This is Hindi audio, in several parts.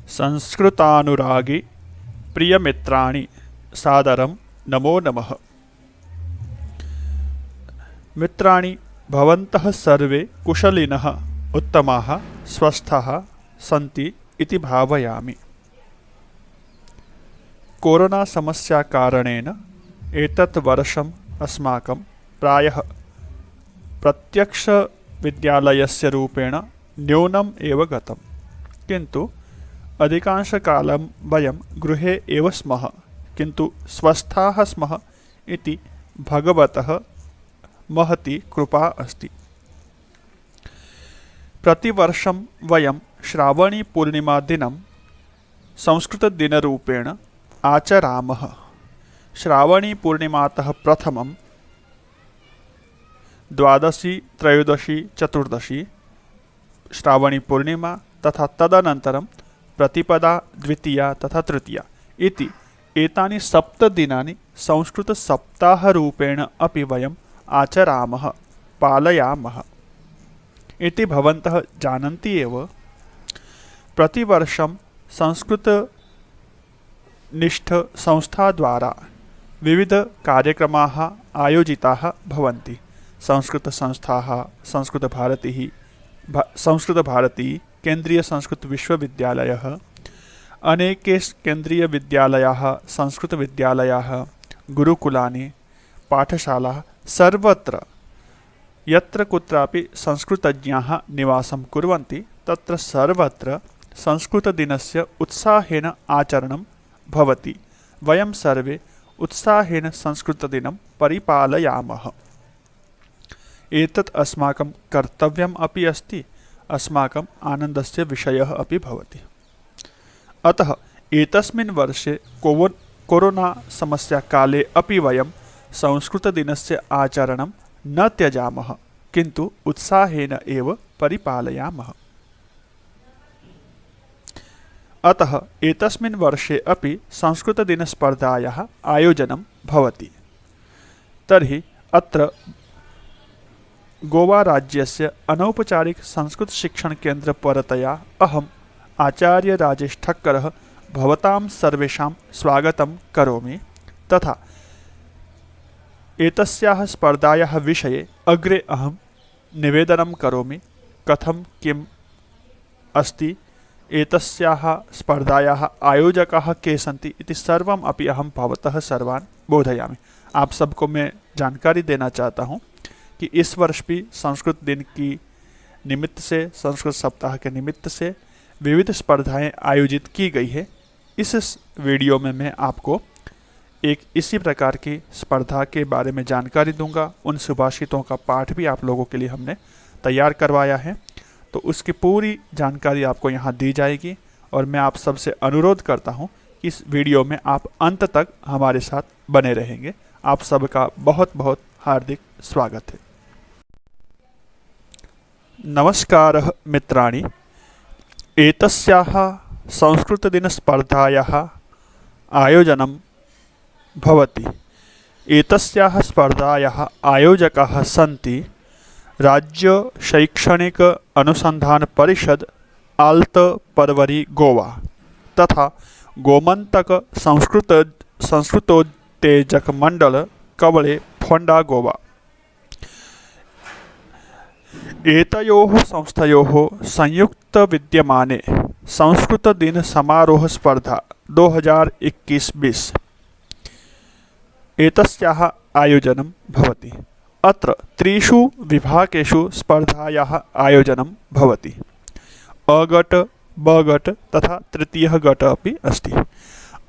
संस्कृतानुरागी प्रियमित्राणि सादरं नमो नमः। मित्राणि भवन्तः सर्वे कुशलिनः उत्तमाः स्वस्थाः सन्ति इति भावयामि। कोरोना समस्या कारणेन एतत् वर्षम् अस्माकं प्रायः प्रत्यक्ष विद्यालयस्य रूपेण न्यूनम् एव गतं, किन्तु अधिकांशकालं वयं गृहे एव स्मः, किन्तु स्वस्थाः स्मः इति भगवतः महती कृपा अस्ति। प्रतिवर्षं वयं श्रावणीपूर्णिमादिनं संस्कृतदिनरूपेण आचरामः। श्रावणीपूर्णिमातः प्रथमं द्वादशी त्रयोदशी चतुर्दशी श्रावणीपूर्णिमा तथा तदनन्तरं प्रतिपदा द्वितीया तथा तृतीया इति एतानि 7 दिनानि संस्कृतसप्ताहरूपेण अपि वयम् आचरामः, पालयामः इति भवन्तः जानन्ति एव। प्रतिवर्षं संस्कृतनिष्ठसंस्थाद्वारा विविधकार्यक्रमाः आयोजिताः भवन्ति। संस्कृतसंस्थाः, संस्कृतभारती, केन्द्रीयसंस्कृतविश्वविद्यालयः, अनेके केन्द्रीयविद्यालयाः, संस्कृतविद्यालयाः, गुरुकुलानि, पाठशालाः, सर्वत्र यत्र कुत्रापि संस्कृतज्ञाः निवासं कुर्वन्ति तत्र सर्वत्र संस्कृतदिनस्य उत्साहेन आचरणं भवति। वयं सर्वे उत्साहेन संस्कृतदिनं परिपालयामः। एतत् अस्माकं कर्तव्यम् अपि अस्ति, अस्माकम् आनन्दस्य विषयः अपि भवति। अतः एतस्मिन् वर्षे कोरोना समस्याकाले अपि वयं संस्कृतदिनस्य आचरणं न त्यजामः, किन्तु उत्साहेन एव परिपालयामः। अतः एतस्मिन् वर्षे अपि संस्कृतदिनस्पर्धायाः आयोजनं भवति। तर्हि अत्र गोवाराज्यस्य अनौपचारिक संस्कृतशिक्षणकेन्द्रपरतया अहम् आचार्य राजेश ठक्करः भवतां सर्वेषां स्वागतं करोमि, तथा एतस्याः स्पर्धायाः विषये अग्रे अहं निवेदनं करोमि, कथं किम् अस्ति, एतस्याः स्पर्धायाः आयोजकाः के सन्ति इति सर्वम् अपि अहं भवतः सर्वान् बोधयामि। आप सबको मैं जानकारी देना चाहता हूँ कि इस वर्ष भी संस्कृत दिन की निमित्त से, संस्कृत सप्ताह के निमित्त से विविध स्पर्धाएं आयोजित की गई है। इस वीडियो में मैं आपको एक इसी प्रकार की स्पर्धा के बारे में जानकारी दूंगा। उन सुभाषितों का पाठ भी आप लोगों के लिए हमने तैयार करवाया है, तो उसकी पूरी जानकारी आपको यहाँ दी जाएगी। और मैं आप सबसे अनुरोध करता हूँ कि इस वीडियो में आप अंत तक हमारे साथ बने रहेंगे। आप सबका बहुत बहुत हार्दिक स्वागत है। नमस्कारः मित्राणि, एतस्याः संस्कृतदिनस्पर्धायाः आयोजनं भवति। एतस्याः स्पर्धायाः आयोजकाः सन्ति राज्य शैक्षणिक अनुसंधान परिषद आल्त-परवरी गोवा तथा गोमंतक संस्कृतोत्तेजक मंडल कवळे फोंडा गोवा। एतयोः संस्थयोः संयुक्त विद्यमाने संस्कृत दिन समारोह स्पर्धा 2021-20 एतस्याः आयोजनं भवति। अत्र 3 विभागेषु स्पर्धायाः आयोजनं भवति। अ-गट, ब-गट तथा तृतीयः गट अपि अस्ति।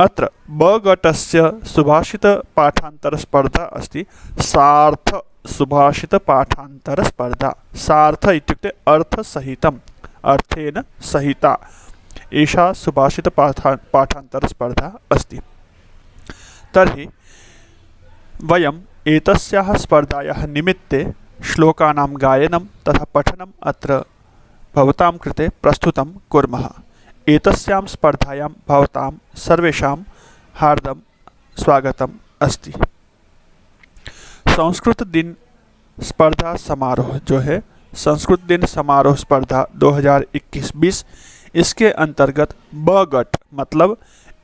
अत्र ब-गटस्य सुभाषितपाठान्तरस्पर्धा अस्ति। सार्थ सुभाषितपाठान्तरस्पर्धा। सार्थ इत्युक्ते अर्थसहितम्, अर्थेन सहिता एषा सुभाषितपाठान्तरस्पर्धा अस्ति। तर्हि वयम् एतस्याः स्पर्धायाः निमित्ते श्लोकानां गायनं तथा पठनम् अत्र भवतां कृते प्रस्तुतं कुर्मः। एतस्यां स्पर्धायां भवतां सर्वेषां हार्दं स्वागतम् अस्ति। संस्कृत दिन स्पर्धा समारोह जो है, संस्कृत दिन समारोह स्पर्धा 2021-20 इसके अंतर्गत ब गट मतलब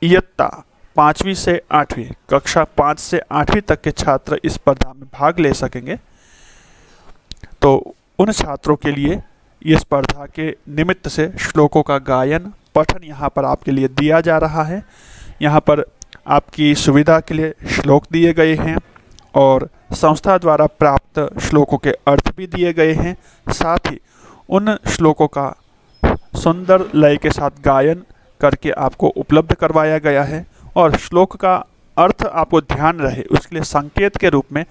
इयत्ता 5वीं से 8वीं, कक्षा 5 से 8वीं तक के छात्र इस स्पर्धा में भाग ले सकेंगे। तो उन छात्रों के लिए ये स्पर्धा के निमित्त से श्लोकों का गायन पठन यहाँ पर आपके लिए दिया जा रहा है। यहाँ पर आपकी सुविधा के लिए श्लोक दिए गए हैं और संस्था द्वारा प्राप्त श्लोकों के अर्थ भी दिए गए हैं। साथ ही उन श्लोकों का सुंदर लय के साथ गायन करके आपको उपलब्ध करवाया गया है और श्लोक का अर्थ आपको ध्यान रहे उसके लिए संकेत के रूप में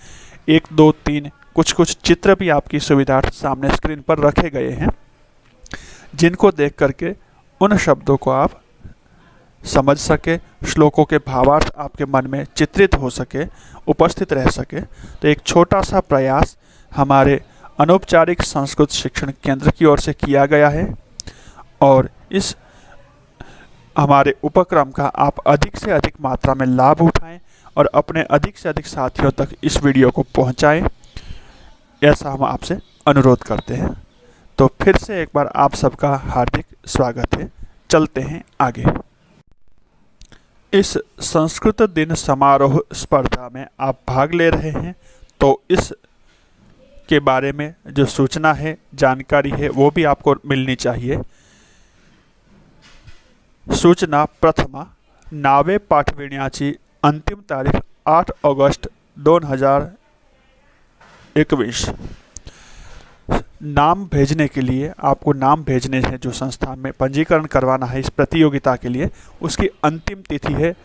1, 2, 3 कुछ चित्र भी आपकी सुविधार्थ सामने स्क्रीन पर रखे गए हैं, जिनको देख करके उन शब्दों को आप समझ सके, श्लोकों के भावार्थ आपके मन में चित्रित हो सके, उपस्थित रह सके। तो एक छोटा सा प्रयास हमारे अनौपचारिक संस्कृत शिक्षण केंद्र की ओर से किया गया है और इस हमारे उपक्रम का आप अधिक से अधिक मात्रा में लाभ उठाएं और अपने अधिक से अधिक साथियों तक इस वीडियो को पहुंचाएं, ऐसा हम आपसे अनुरोध करते हैं। तो फिर से एक बार आप सबका हार्दिक स्वागत है। चलते हैं आगे। इस संस्कृत दिन समारोह स्पर्धा में आप भाग ले रहे हैं, तो इस के बारे में जो सूचना है, जानकारी है, वो भी आपको मिलनी चाहिए। सूचना प्रथमा, नावे पाठविण्याची अंतिम तारीख 8 ऑगस्ट 2021। नाम भेजने के लिए आपको नाम भेजने हैं, जो संस्थान में पंजीकरण करवाना है इस प्रतियोगिता के लिए, उसकी अंतिम तिथि है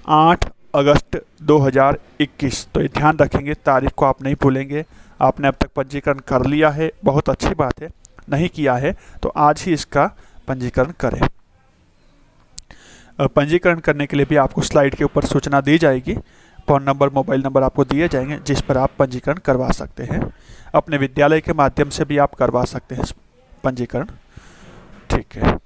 8 अगस्त 2021। तो ये ध्यान रखेंगे, तारीख को आप नहीं भूलेंगे। आपने अब तक पंजीकरण कर लिया है, बहुत अच्छी बात है। नहीं किया है तो आज ही इसका पंजीकरण करें। पंजीकरण करने के लिए भी आपको स्लाइड के ऊपर सूचना दी जाएगी। फ़ोन नंबर, मोबाइल नंबर आपको दिए जाएंगे जिस पर आप पंजीकरण करवा सकते हैं। अपने विद्यालय के माध्यम से भी आप करवा सकते हैं पंजीकरण। ठीक है।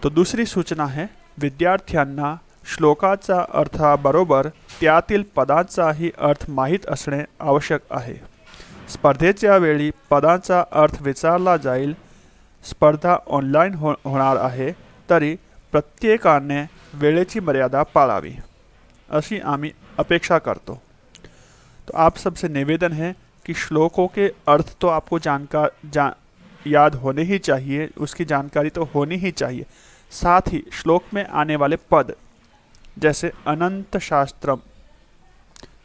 तो दूसरी सूचना है, विद्यार्थ्यांना श्लोकाचा अर्थाबरोबर त्यातील पदांचाही अर्थ माहीत असणे आवश्यक आहे। स्पर्धेच्या वेळी पदांचा अर्थ विचारला जाईल। स्पर्धा ऑनलाईन होणार आहे, तरी प्रत्येकाने वेळेची मर्यादा पाळावी अशी आम्ही अपेक्षा करतो। तो आप सबसे निवेदन है कि श्लोकों के अर्थ तो आपको याद होने ही चाहिए, उसकी जानकारी तो होनी ही चाहिए। साथ ही श्लोक में आने वाले पद, जैसे अनंत शास्त्रम,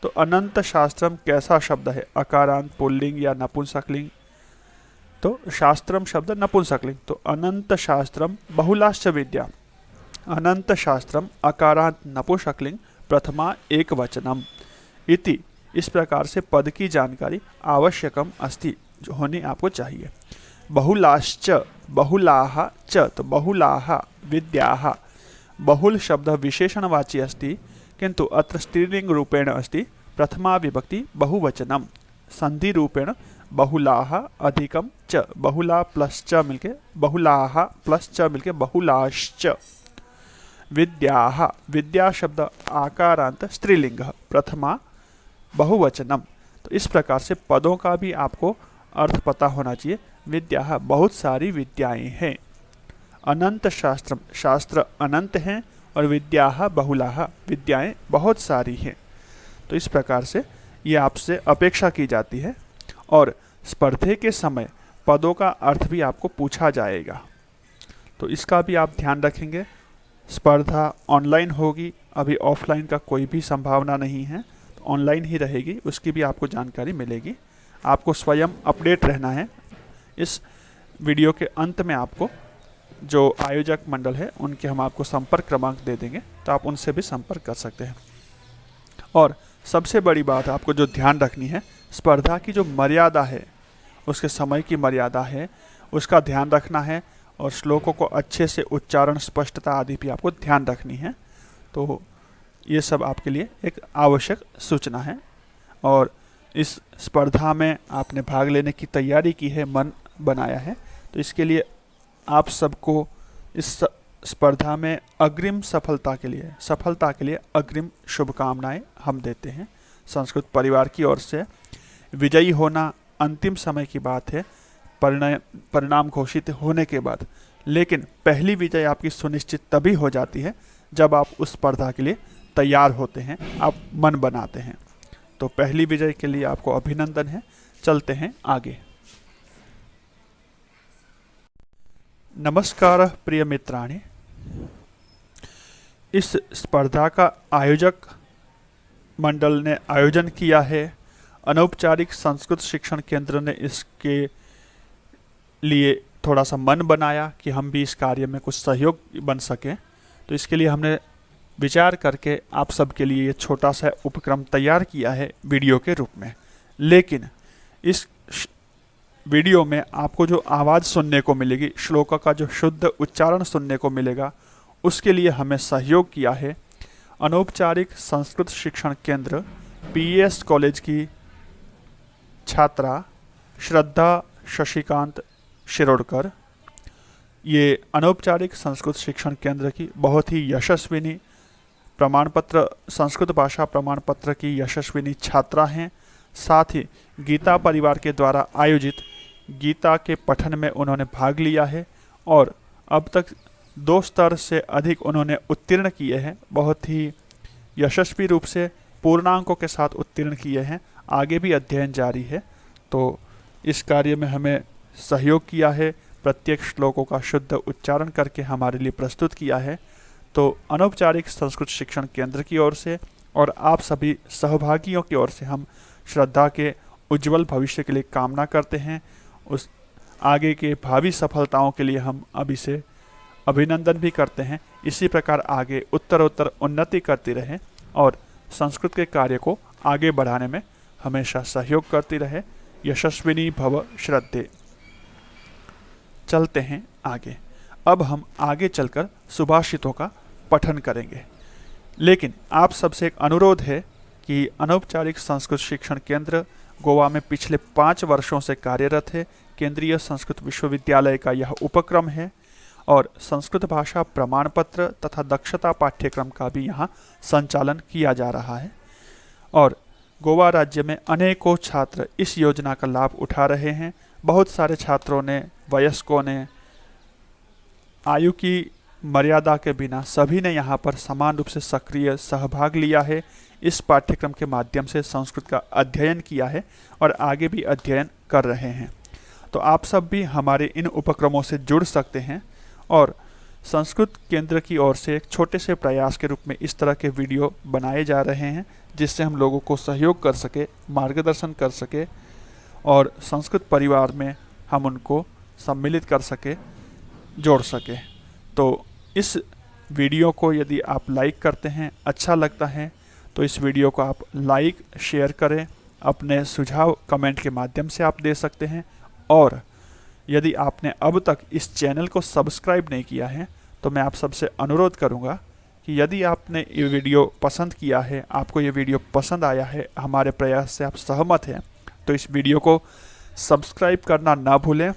तो अनंत शास्त्रम कैसा शब्द है? अकारांत पुल्लिंग या नपुंसकलिंग? तो शास्त्रम शब्द नपुंसकलिंग, तो अनंत शास्त्रम बहुलाश्च विद्या। अनंत शास्त्रम अकारांत नपुंसकलिंग प्रथमा एकवचनम इति। इस प्रकार से पद की जानकारी आवश्यकम अस्ति, जो होनी आपको चाहिए। बहुलाश्च, बहुलाः च, तो बहुलाः विद्याः। बहुल शब्द विशेषणवाची अस्ति, किंतु अत्र स्त्रीलिंग रूपेण अस्ति। प्रथमा विभक्ति बहुवचनम, संधि रूपेण बहुलाः अधिकम च, बहुला प्लस च मिलके बहुलाः प्लस च मिलके बहुलाश्च। विद्याः, विद्या शब्द आकारांत स्त्रीलिंग, प्रथमा बहुवचनम। तो इस प्रकार से पदों का भी आपको अर्थ पता होना चाहिए। विद्या बहुत सारी विद्याएं हैं। अनंत शास्त्रम, शास्त्र अनंत हैं और विद्या बहुलाः, विद्याएं बहुत सारी हैं। तो इस प्रकार से ये आपसे अपेक्षा की जाती है और स्पर्धे के समय पदों का अर्थ भी आपको पूछा जाएगा, तो इसका भी आप ध्यान रखेंगे। स्पर्धा ऑनलाइन होगी, अभी ऑफलाइन का कोई भी संभावना नहीं है, तो ऑनलाइन ही रहेगी, उसकी भी आपको जानकारी मिलेगी। आपको स्वयं अपडेट रहना है। इस वीडियो के अंत में आपको जो आयोजक मंडल है उनके हम आपको संपर्क क्रमांक दे देंगे, तो आप उनसे भी संपर्क कर सकते हैं। और सबसे बड़ी बात आपको जो ध्यान रखनी है, स्पर्धा की जो मर्यादा है, उसके समय की मर्यादा है, उसका ध्यान रखना है और श्लोकों को अच्छे से उच्चारण, स्पष्टता आदि भी आपको ध्यान रखनी है। तो ये सब आपके लिए एक आवश्यक सूचना है। और इस स्पर्धा में आपने भाग लेने की तैयारी की है, मन बनाया है, तो इसके लिए आप सबको इस स्पर्धा में अग्रिम सफलता के लिए अग्रिम शुभकामनाएं हम देते हैं संस्कृत परिवार की ओर से। विजयी होना अंतिम समय की बात है, परिणाम घोषित होने के बाद। लेकिन पहली विजय आपकी सुनिश्चित तभी हो जाती है जब आप उस स्पर्धा के लिए तैयार होते हैं, आप मन बनाते हैं। तो पहली विजय के लिए आपको अभिनंदन है। चलते हैं आगे। नमस्कार प्रिय मित्राणि। इस स्पर्धा का आयोजक मंडल ने आयोजन किया है। अनौपचारिक संस्कृत शिक्षण केंद्र ने इसके लिए थोड़ा सा मन बनाया कि हम भी इस कार्य में कुछ सहयोग बन सकें। तो इसके लिए हमने विचार करके आप सबके लिए ये छोटा सा उपक्रम तैयार किया है वीडियो के रूप में। लेकिन इस वीडियो में आपको जो आवाज़ सुनने को मिलेगी, श्लोक का जो शुद्ध उच्चारण सुनने को मिलेगा, उसके लिए हमें सहयोग किया है अनौपचारिक संस्कृत शिक्षण केंद्र पीएस कॉलेज की छात्रा श्रद्धा शशिकांत शिरोडकर। ये अनौपचारिक संस्कृत शिक्षण केंद्र की बहुत ही यशस्विनी प्रमाणपत्र, संस्कृत भाषा प्रमाण पत्र की यशस्विनी छात्रा हैं। साथ ही गीता परिवार के द्वारा आयोजित गीता के पठन में उन्होंने भाग लिया है और अब तक 2 स्तर से अधिक उन्होंने उत्तीर्ण किए हैं। बहुत ही यशस्वी रूप से पूर्णांकों के साथ उत्तीर्ण किए हैं। आगे भी अध्ययन जारी है। तो इस कार्य में हमें सहयोग किया है, प्रत्येक श्लोकों का शुद्ध उच्चारण करके हमारे लिए प्रस्तुत किया है। तो अनौपचारिक संस्कृत शिक्षण केंद्र की ओर से और आप सभी सहभागियों की ओर से हम श्रद्धा के उज्जवल भविष्य के लिए कामना करते हैं। उस आगे के भावी सफलताओं के लिए हम अभी से अभिनंदन भी करते हैं। इसी प्रकार आगे उत्तरोत्तर उन्नति करती रहे और संस्कृत के कार्य को आगे बढ़ाने में हमेशा सहयोग करती रहे। यशस्विनी भव श्रद्धे। चलते हैं आगे। अब हम आगे चलकर सुभाषितों का पठन करेंगे। लेकिन आप सबसे एक अनुरोध है कि अनौपचारिक संस्कृत शिक्षण केंद्र गोवा में पिछले 5 वर्षों से कार्यरत है। केंद्रीय संस्कृत विश्वविद्यालय का यह उपक्रम है और संस्कृत भाषा प्रमाण पत्र तथा दक्षता पाठ्यक्रम का भी यहाँ संचालन किया जा रहा है। और गोवा राज्य में अनेकों छात्र इस योजना का लाभ उठा रहे हैं। बहुत सारे छात्रों ने, वयस्कों ने, आयु की मर्यादा के बिना सभी ने यहाँ पर समान रूप से सक्रिय सहभाग लिया है। इस पाठ्यक्रम के माध्यम से संस्कृत का अध्ययन किया है और आगे भी अध्ययन कर रहे हैं। तो आप सब भी हमारे इन उपक्रमों से जुड़ सकते हैं और संस्कृत केंद्र की ओर से एक छोटे से प्रयास के रूप में इस तरह के वीडियो बनाए जा रहे हैं, जिससे हम लोगों को सहयोग कर सके, मार्गदर्शन कर सके और संस्कृत परिवार में हम उनको सम्मिलित कर सके, जोड़ सके। तो इस वीडियो को यदि आप लाइक करते हैं, अच्छा लगता है, तो इस वीडियो को आप लाइक शेयर करें। अपने सुझाव कमेंट के माध्यम से आप दे सकते हैं। और यदि आपने अब तक इस चैनल को सब्सक्राइब नहीं किया है तो मैं आप सबसे अनुरोध करूंगा कि यदि आपने ये वीडियो पसंद किया है, आपको ये वीडियो पसंद आया है, हमारे प्रयास से आप सहमत हैं, तो इस वीडियो को सब्सक्राइब करना ना भूलें।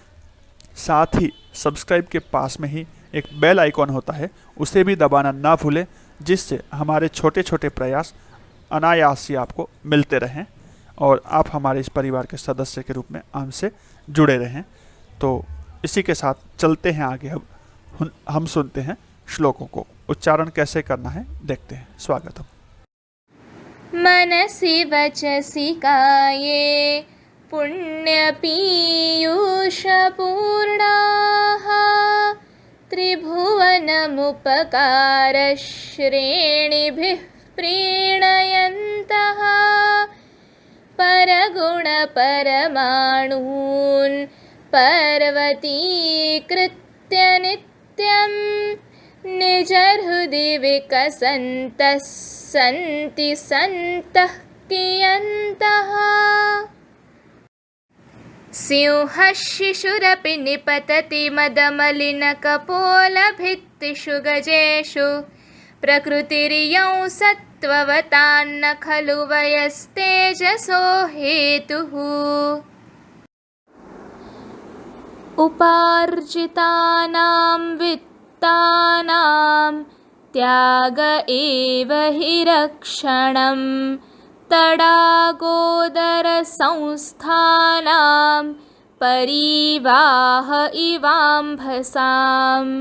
साथ ही सब्सक्राइब के पास में ही एक बेल आइकॉन होता है, उसे भी दबाना ना भूलें, जिससे हमारे छोटे छोटे प्रयास अनायास ही आपको मिलते रहें और आप हमारे इस परिवार के सदस्य के रूप में हमसे जुड़े रहें। तो इसी के साथ चलते हैं आगे। अब हम सुनते हैं श्लोकों को। उच्चारण कैसे करना है देखते हैं। स्वागतम। मनसि वचसि काये पुण्यपीयूषपूर्णाः त्रिभुवनमुपकारश्रेणिभिः प्रीणयन्तः परगुणपरमाणून् पर्वतीकृत्य नित्यं निजहृदि विकसन्तः सन्ति सन्तः कियन्तः। सिंहः शिशुरपि निपतति मदमलिनकपोलभित्तिषु गजेषु प्रकृतिर्यं सत्त्ववतान्न खलु वयस्तेजसो हेतुः। उपार्जितानां वित्तानां त्याग एव हि रक्षणं तडागोदरसंस्थानां परीवाह इवाम्भसाम्।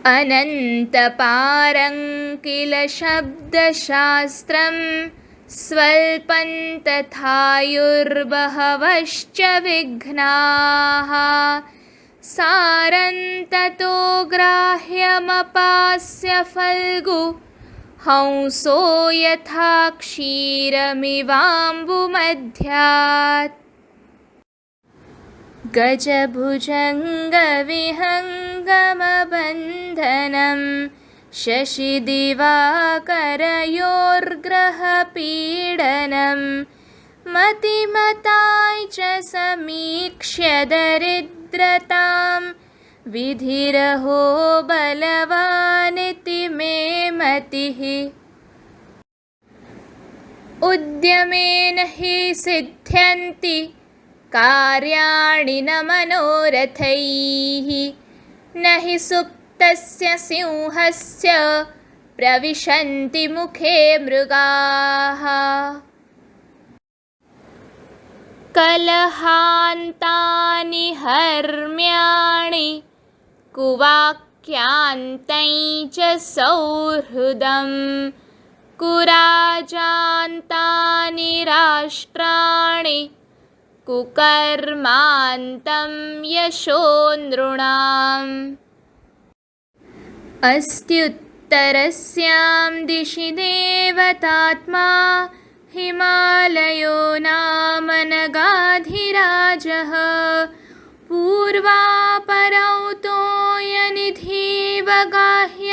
अनन्तपारं किल शब्दशास्त्रं स्वल्पं तथायुर्बहवश्च विघ्नाः सारं ततो ग्राह्यमपास्य फल्गु हंसो यथा क्षीरमिवाम्बुमध्यात्। गजभुजङ्गविहङ्गमबन्धनं शशिदिवाकरयोर्ग्रहपीडनं मतिमताय च समीक्ष्य दरिद्रतां विधिरहो बलवानिति मे मतिः। उद्यमेन हि सिद्ध्यन्ति कार्याणि न मनोरथैः न हि सुप्तस्य सिंहस्य प्रविशन्ति मुखे मृगाः। कलहान्तानि हर्म्याणि कुवाक्यान्तै च सौहृदं कुराजान्तानि राष्ट्राणि कुकर्मान्तं यशो नृणाम्। अस्त्युत्तरस्यां दिशि देवतात्मा हिमालयो नाम नगाधिराजः पूर्वापरौ तोयनिधिव गाह्य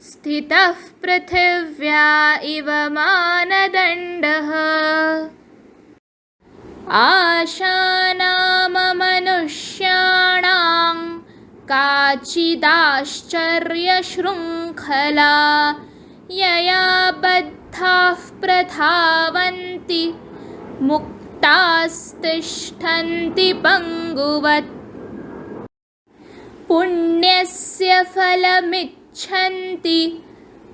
स्थितः पृथिव्या इव मानदण्डः। आशानाममनुष्याणां काचिदाश्चर्यशृङ्खला यया बद्धाः प्रधावन्ति मुक्तास्तिष्ठन्ति पङ्गुवत्। पुण्यस्य फलमिच्छन्ति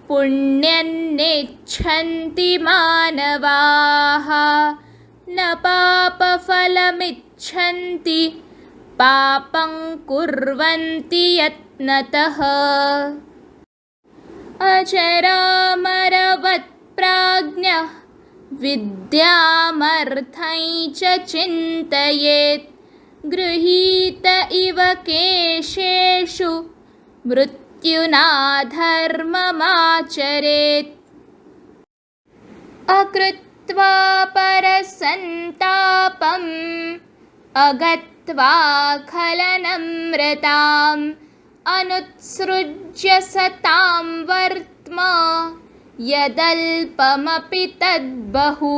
पुण्यन्नेच्छन्ति मानवाः न पापफलमिच्छन्ति पापं कुर्वन्ति यत्नतः। अजरामरवत्प्राज्ञः विद्यामर्थं च चिन्तयेत् गृहीत इव केशेषु मृत्युना धर्ममाचरेत्। अकृत्वा परसन्तापम् अगत्वा खलनम्रताम् अनुत्सृज्य सतां वर्त्म यदल्पमपि तद्बहु।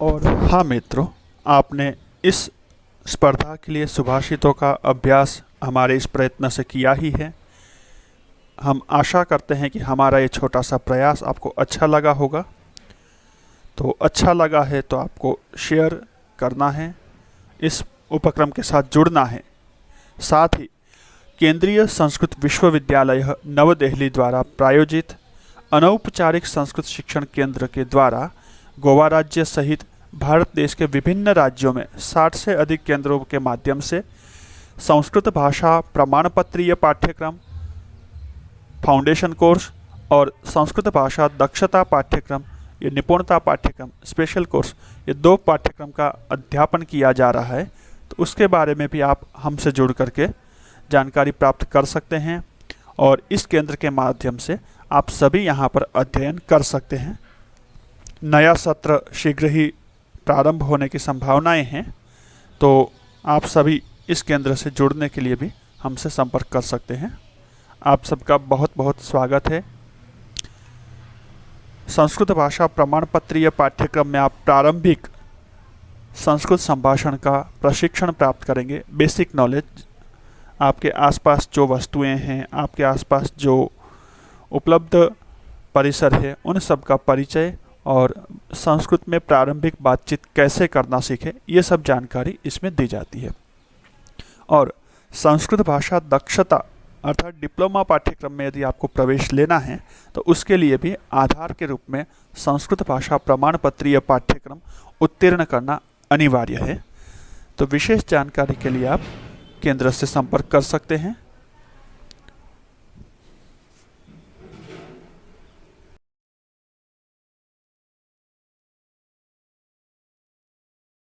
और हाँ मित्रों, आपने इस स्पर्धा के लिए सुभाषितों का अभ्यास हमारे इस प्रयत्न से किया ही है। हम आशा करते हैं कि हमारा ये छोटा सा प्रयास आपको अच्छा लगा होगा। तो अच्छा लगा है तो आपको शेयर करना है, इस उपक्रम के साथ जुड़ना है। साथ ही केंद्रीय संस्कृत विश्वविद्यालय नवदेहली द्वारा प्रायोजित अनौपचारिक संस्कृत शिक्षण केंद्र के द्वारा गोवा राज्य सहित भारत देश के विभिन्न राज्यों में 60 से अधिक केंद्रों के माध्यम से संस्कृत भाषा प्रमाणपत्रीय पाठ्यक्रम, फाउंडेशन कोर्स और संस्कृत भाषा दक्षता पाठ्यक्रम, ये निपुणता पाठ्यक्रम, स्पेशल कोर्स, ये 2 पाठ्यक्रम का अध्यापन किया जा रहा है। तो उसके बारे में भी आप हमसे जुड़ करके जानकारी प्राप्त कर सकते हैं और इस केंद्र के माध्यम से आप सभी यहाँ पर अध्ययन कर सकते हैं। नया सत्र शीघ्र ही प्रारंभ होने की संभावनाएं हैं, तो आप सभी इस केंद्र से जुड़ने के लिए भी हमसे संपर्क कर सकते हैं। आप सबका बहुत बहुत स्वागत है। संस्कृत भाषा प्रमाणपत्रीय पाठ्यक्रम में आप प्रारंभिक संस्कृत संभाषण का प्रशिक्षण प्राप्त करेंगे। बेसिक नॉलेज, आपके आसपास जो वस्तुएं हैं, आपके आसपास जो उपलब्ध परिसर है उन सब का परिचय और संस्कृत में प्रारंभिक बातचीत कैसे करना सीखें, ये सब जानकारी इसमें दी जाती है। और संस्कृत भाषा दक्षता अर्थात डिप्लोमा पाठ्यक्रम में यदि आपको प्रवेश लेना है तो उसके लिए भी आधार के रूप में संस्कृत भाषा प्रमाण पत्रीय पाठ्यक्रम उत्तीर्ण करना अनिवार्य है। तो विशेष जानकारी के लिए आप केंद्र से संपर्क कर सकते हैं।